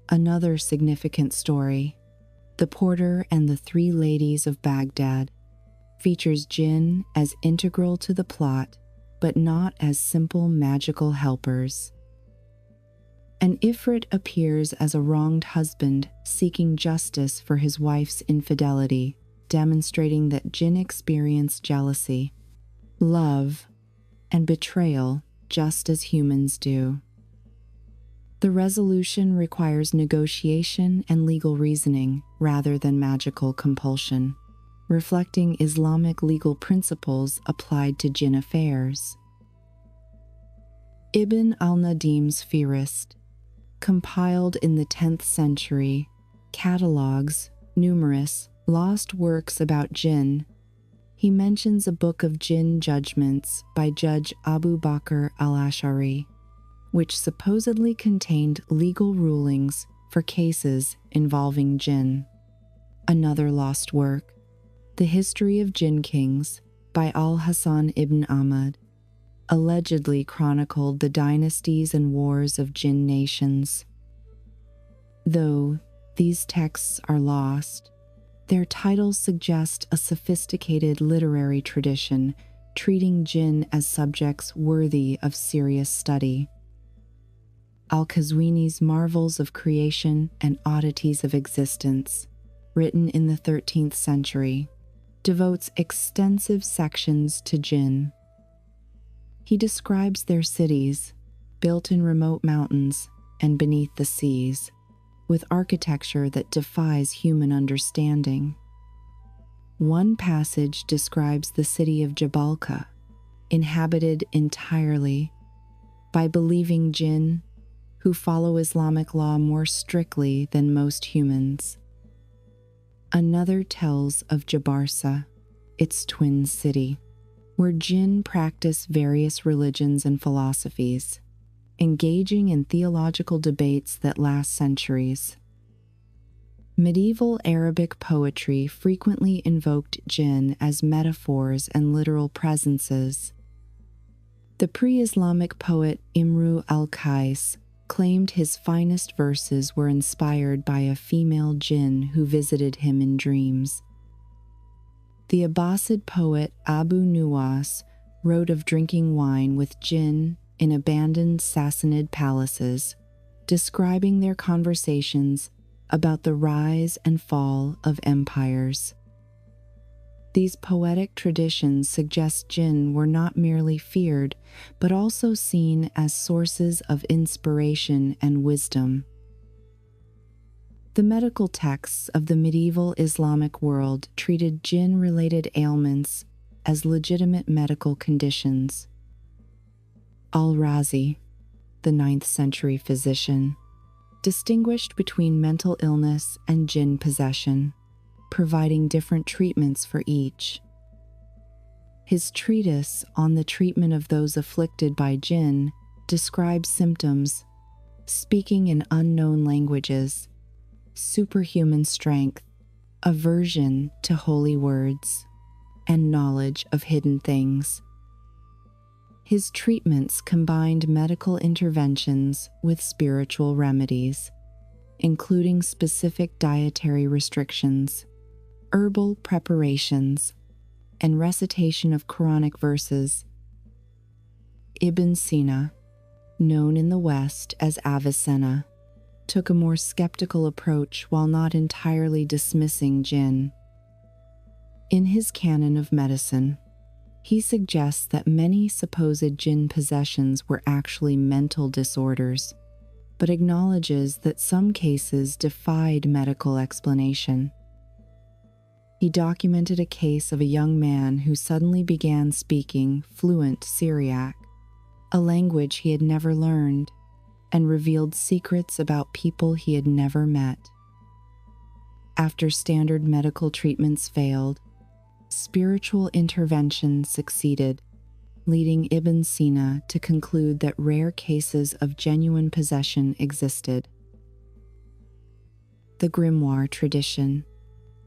Another significant story, The Porter and the Three Ladies of Baghdad, features Jinn as integral to the plot, but not as simple magical helpers. An Ifrit appears as a wronged husband seeking justice for his wife's infidelity, demonstrating that Jinn experience jealousy, love, and betrayal just as humans do. The resolution requires negotiation and legal reasoning rather than magical compulsion, reflecting Islamic legal principles applied to Jinn affairs. Ibn al-Nadim's Fihrist, compiled in the 10th century, catalogues numerous lost works about Jinn. He mentions a book of Jinn judgments by Judge Abu Bakr al-Ash'ari, which supposedly contained legal rulings for cases involving Jinn. Another lost work, The History of Jinn Kings by Al-Hasan ibn Ahmad, allegedly chronicled the dynasties and wars of Jinn nations. Though these texts are lost, their titles suggest a sophisticated literary tradition treating Jinn as subjects worthy of serious study. Al-Qazwini's Marvels of Creation and Oddities of Existence, written in the 13th century, devotes extensive sections to Jinn. He describes their cities, built in remote mountains and beneath the seas, with architecture that defies human understanding. One passage describes the city of Jabalka, inhabited entirely by believing Jinn who follow Islamic law more strictly than most humans. Another tells of Jabarsa, its twin city, where Jinn practice various religions and philosophies, engaging in theological debates that last centuries. Medieval Arabic poetry frequently invoked Jinn as metaphors and literal presences. The pre-Islamic poet Imru al-Qais claimed his finest verses were inspired by a female Jinn who visited him in dreams. The Abbasid poet Abu Nuwas wrote of drinking wine with Jinn in abandoned Sassanid palaces, describing their conversations about the rise and fall of empires. These poetic traditions suggest Jinn were not merely feared, but also seen as sources of inspiration and wisdom. The medical texts of the medieval Islamic world treated Jinn-related ailments as legitimate medical conditions. Al-Razi, the 9th century physician, distinguished between mental illness and Jinn possession, providing different treatments for each. His treatise on the treatment of those afflicted by Jinn describes symptoms, speaking in unknown languages, superhuman strength, aversion to holy words, and knowledge of hidden things. His treatments combined medical interventions with spiritual remedies, including specific dietary restrictions, herbal preparations, and recitation of Quranic verses. Ibn Sina, known in the West as Avicenna, took a more skeptical approach while not entirely dismissing Jinn. In his Canon of Medicine, he suggests that many supposed Jinn possessions were actually mental disorders, but acknowledges that some cases defied medical explanation. He documented a case of a young man who suddenly began speaking fluent Syriac, a language he had never learned, and revealed secrets about people he had never met. After standard medical treatments failed, spiritual intervention succeeded, leading Ibn Sina to conclude that rare cases of genuine possession existed. The grimoire tradition,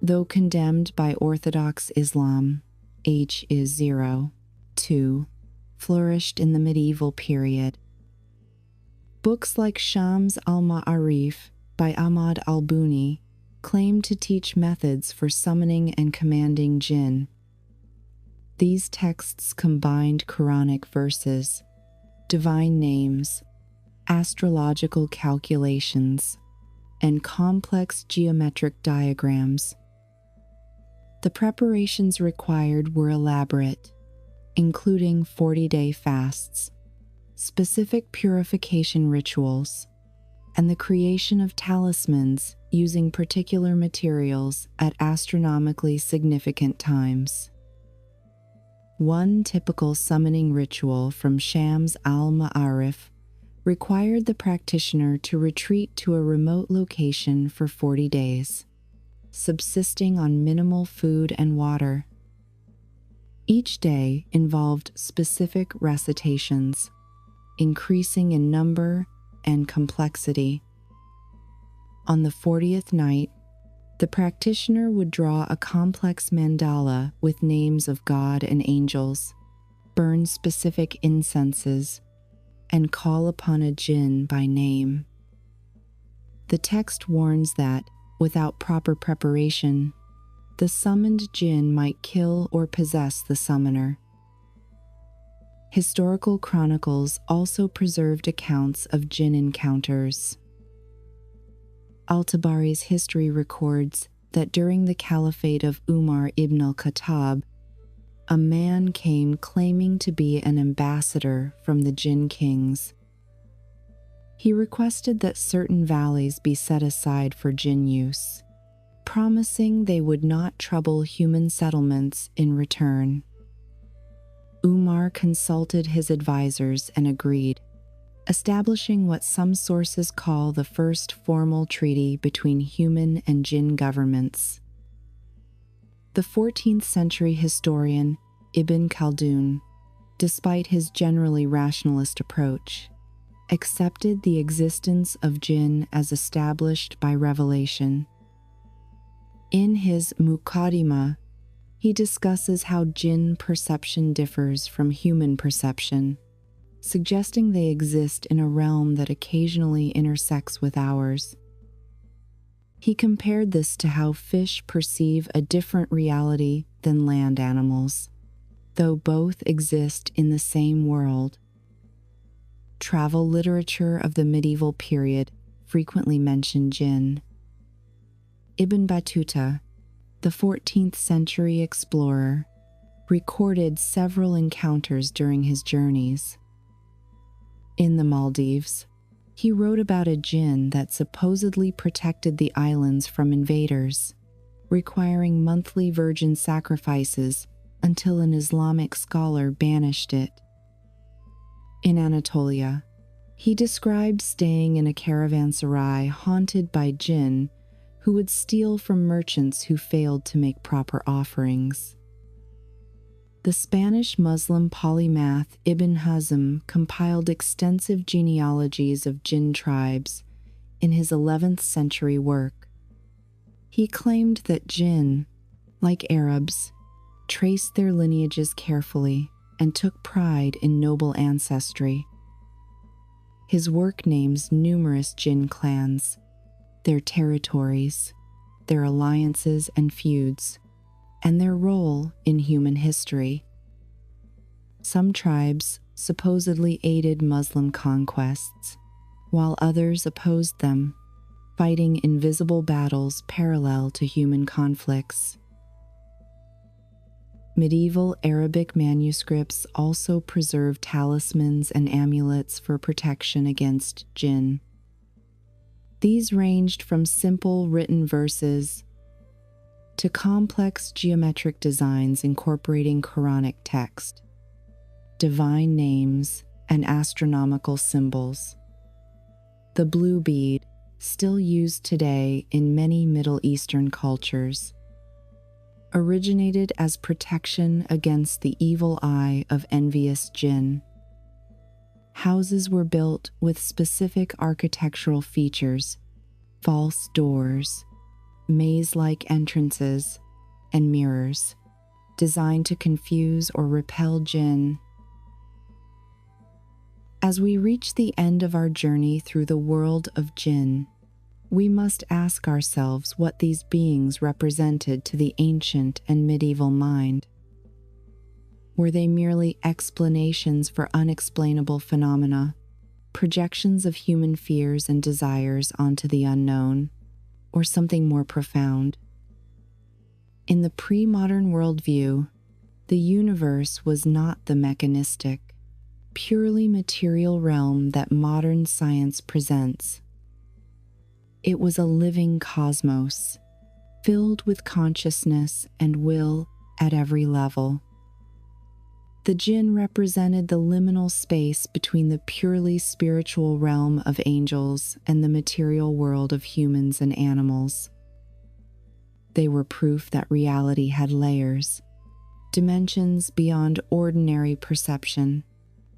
though condemned by Orthodox Islam, H is 0, 2, flourished in the medieval period. Books like Shams al-Ma'arif by Ahmad al-Buni claim to teach methods for summoning and commanding Jinn. These texts combined Quranic verses, divine names, astrological calculations, and complex geometric diagrams. The preparations required were elaborate, including 40-day fasts, specific purification rituals, and the creation of talismans using particular materials at astronomically significant times. One typical summoning ritual from Shams al-Ma'arif required the practitioner to retreat to a remote location for 40 days, subsisting on minimal food and water. Each day involved specific recitations, increasing in number and complexity. On the 40th night, The practitioner would draw a complex mandala with names of God and angels, burn specific incenses, and call upon a jinn by name. The text warns that, without proper preparation, the summoned jinn might kill or possess the summoner. Historical chronicles also preserved accounts of jinn encounters. Al-Tabari's history records that during the caliphate of Umar ibn al-Khattab, a man came claiming to be an ambassador from the jinn kings. He requested that certain valleys be set aside for jinn use, promising they would not trouble human settlements in return. Umar consulted his advisors and agreed, establishing what some sources call the first formal treaty between human and jinn governments. The 14th century historian Ibn Khaldun, despite his generally rationalist approach, accepted the existence of jinn as established by revelation. In his Muqaddimah, he discusses how jinn perception differs from human perception, suggesting they exist in a realm that occasionally intersects with ours. He compared this to how fish perceive a different reality than land animals, though both exist in the same world. Travel literature of the medieval period frequently mentioned jinn. Ibn Battuta, the 14th century explorer, recorded several encounters during his journeys. In the Maldives, he wrote about a jinn that supposedly protected the islands from invaders, requiring monthly virgin sacrifices until an Islamic scholar banished it. In Anatolia, he described staying in a caravanserai haunted by jinn who would steal from merchants who failed to make proper offerings. The Spanish Muslim polymath Ibn Hazm compiled extensive genealogies of jinn tribes in his 11th century work. He claimed that jinn, like Arabs, traced their lineages carefully and took pride in noble ancestry. His work names numerous jinn clans, their territories, their alliances and feuds, and their role in human history. Some tribes supposedly aided Muslim conquests, while others opposed them, fighting invisible battles parallel to human conflicts. Medieval Arabic manuscripts also preserve talismans and amulets for protection against jinn. These ranged from simple written verses to complex geometric designs incorporating Quranic text, divine names, and astronomical symbols. The blue bead, still used today in many Middle Eastern cultures, originated as protection against the evil eye of envious jinn. Houses were built with specific architectural features, false doors, maze-like entrances, and mirrors, designed to confuse or repel jinn. As we reach the end of our journey through the world of jinn, we must ask ourselves what these beings represented to the ancient and medieval mind. Were they merely explanations for unexplainable phenomena, projections of human fears and desires onto the unknown, or something more profound? In the pre-modern worldview, the universe was not the mechanistic, purely material realm that modern science presents. It was a living cosmos, filled with consciousness and will at every level. The jinn represented the liminal space between the purely spiritual realm of angels and the material world of humans and animals. They were proof that reality had layers, dimensions beyond ordinary perception,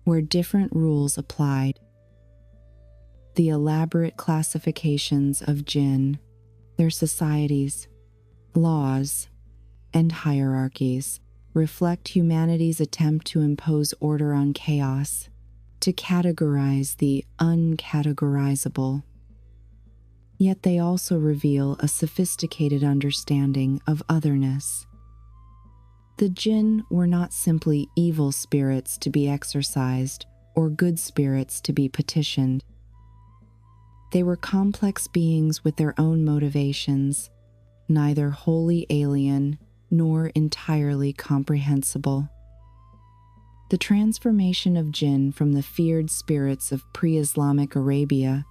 where different rules applied. The elaborate classifications of jinn, their societies, laws, and hierarchies reflect humanity's attempt to impose order on chaos, to categorize the uncategorizable. Yet they also reveal a sophisticated understanding of otherness. The Jinn were not simply evil spirits to be exorcised or good spirits to be petitioned. They were complex beings with their own motivations, neither wholly alien nor entirely comprehensible. The transformation of Jinn from the feared spirits of pre-Islamic Arabia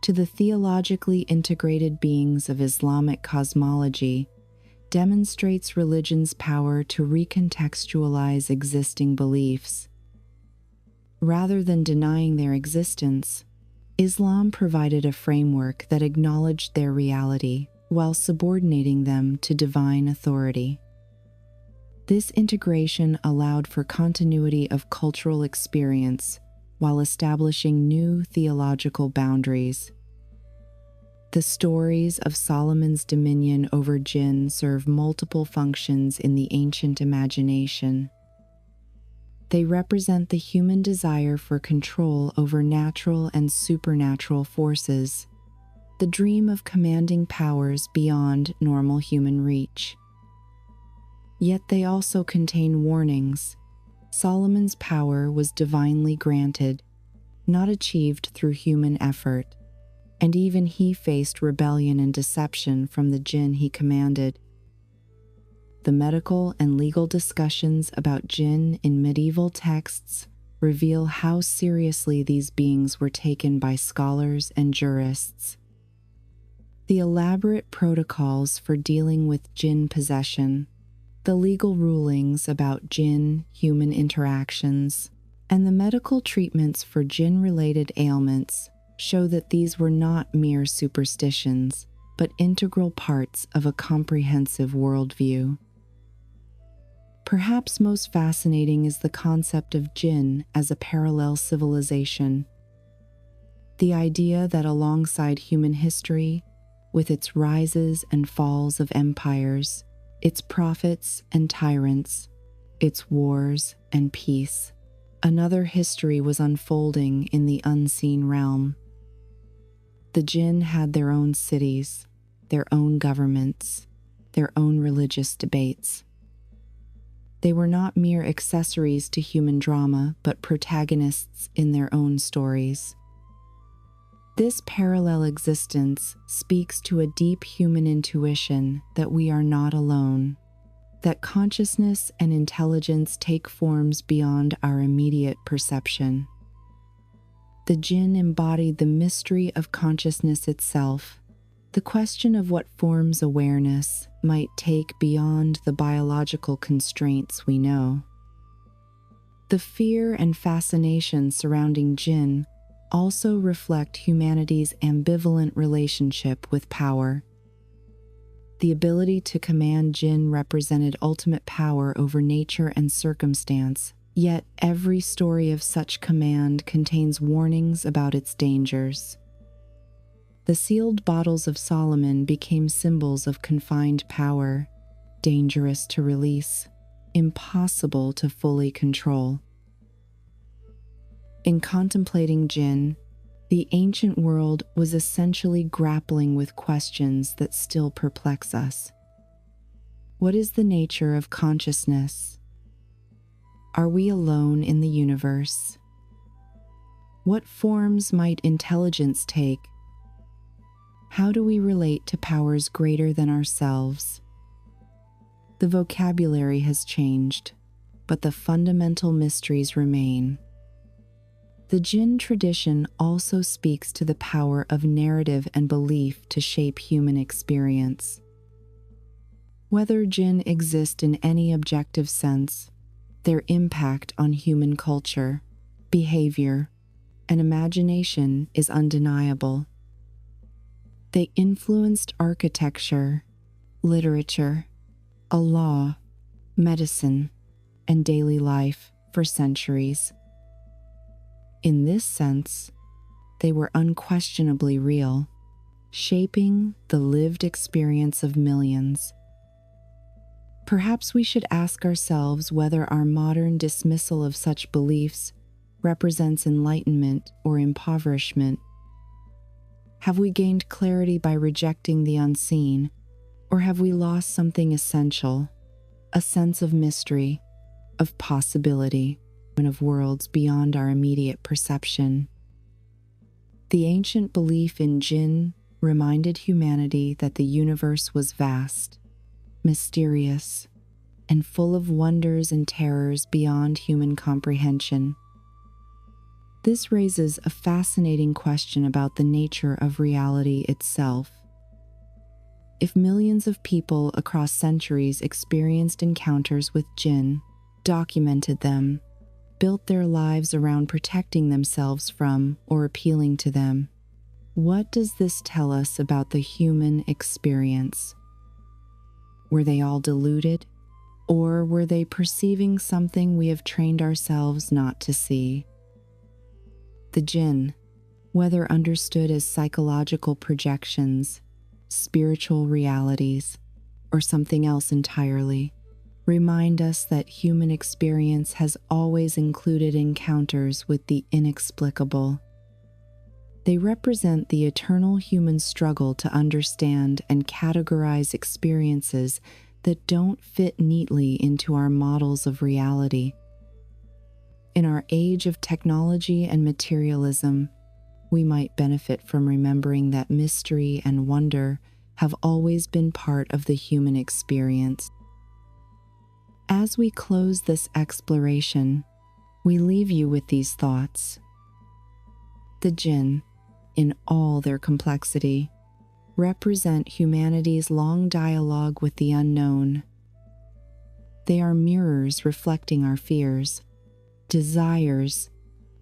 to the theologically integrated beings of Islamic cosmology demonstrates religion's power to recontextualize existing beliefs. Rather than denying their existence, Islam provided a framework that acknowledged their reality while subordinating them to divine authority. This integration allowed for continuity of cultural experience while establishing new theological boundaries. The stories of Solomon's dominion over Jinn serve multiple functions in the ancient imagination. They represent the human desire for control over natural and supernatural forces, the dream of commanding powers beyond normal human reach. Yet they also contain warnings. Solomon's power was divinely granted, not achieved through human effort, and even he faced rebellion and deception from the Jinn he commanded. The medical and legal discussions about Jinn in medieval texts reveal how seriously these beings were taken by scholars and jurists. The elaborate protocols for dealing with Jinn possession, the legal rulings about Jinn-human interactions, and the medical treatments for Jinn-related ailments show that these were not mere superstitions, but integral parts of a comprehensive worldview. Perhaps most fascinating is the concept of Jinn as a parallel civilization. The idea that alongside human history, with its rises and falls of empires, its prophets and tyrants, its wars and peace, another history was unfolding in the unseen realm. The Jinn had their own cities, their own governments, their own religious debates. They were not mere accessories to human drama, but protagonists in their own stories. This parallel existence speaks to a deep human intuition that we are not alone, that consciousness and intelligence take forms beyond our immediate perception. The Jinn embodied the mystery of consciousness itself, the question of what forms awareness might take beyond the biological constraints we know. The fear and fascination surrounding Jinn also reflect humanity's ambivalent relationship with power. The ability to command Jinn represented ultimate power over nature and circumstance, yet every story of such command contains warnings about its dangers. The sealed bottles of Solomon became symbols of confined power, dangerous to release, impossible to fully control. In contemplating Jinn, the ancient world was essentially grappling with questions that still perplex us. What is the nature of consciousness? Are we alone in the universe? What forms might intelligence take? How do we relate to powers greater than ourselves? The vocabulary has changed, but the fundamental mysteries remain. The Jinn tradition also speaks to the power of narrative and belief to shape human experience. Whether Jinn exist in any objective sense, their impact on human culture, behavior, and imagination is undeniable. They influenced architecture, literature, a law, medicine, and daily life for centuries. In this sense, they were unquestionably real, shaping the lived experience of millions Perhaps we should ask ourselves whether our modern dismissal of such beliefs represents enlightenment or impoverishment. Have we gained clarity by rejecting the unseen, or have we lost something essential, a sense of mystery, of possibility, and of worlds beyond our immediate perception? The ancient belief in Jinn reminded humanity that the universe was vast, mysterious, and full of wonders and terrors beyond human comprehension. This raises a fascinating question about the nature of reality itself. If millions of people across centuries experienced encounters with Jinn, documented them, built their lives around protecting themselves from or appealing to them, what does this tell us about the human experience? Were they all deluded, or were they perceiving something we have trained ourselves not to see? The Jinn, whether understood as psychological projections, spiritual realities, or something else entirely, remind us that human experience has always included encounters with the inexplicable. They represent the eternal human struggle to understand and categorize experiences that don't fit neatly into our models of reality. In our age of technology and materialism, we might benefit from remembering that mystery and wonder have always been part of the human experience. As we close this exploration, we leave you with these thoughts. The Jinn, in all their complexity, represent humanity's long dialogue with the unknown. They are mirrors reflecting our fears, desires,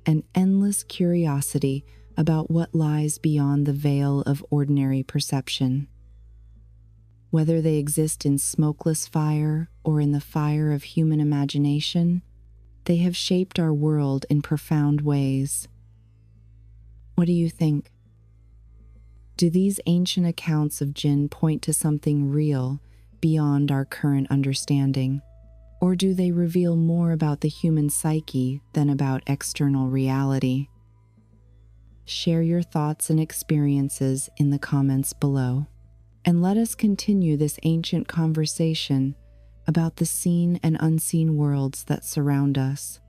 and endless curiosity about what lies beyond the veil of ordinary perception. Whether they exist in smokeless fire or in the fire of human imagination, they have shaped our world in profound ways. What do you think? Do these ancient accounts of Jinn point to something real beyond our current understanding? Or do they reveal more about the human psyche than about external reality? Share your thoughts and experiences in the comments below, and let us continue this ancient conversation about the seen and unseen worlds that surround us.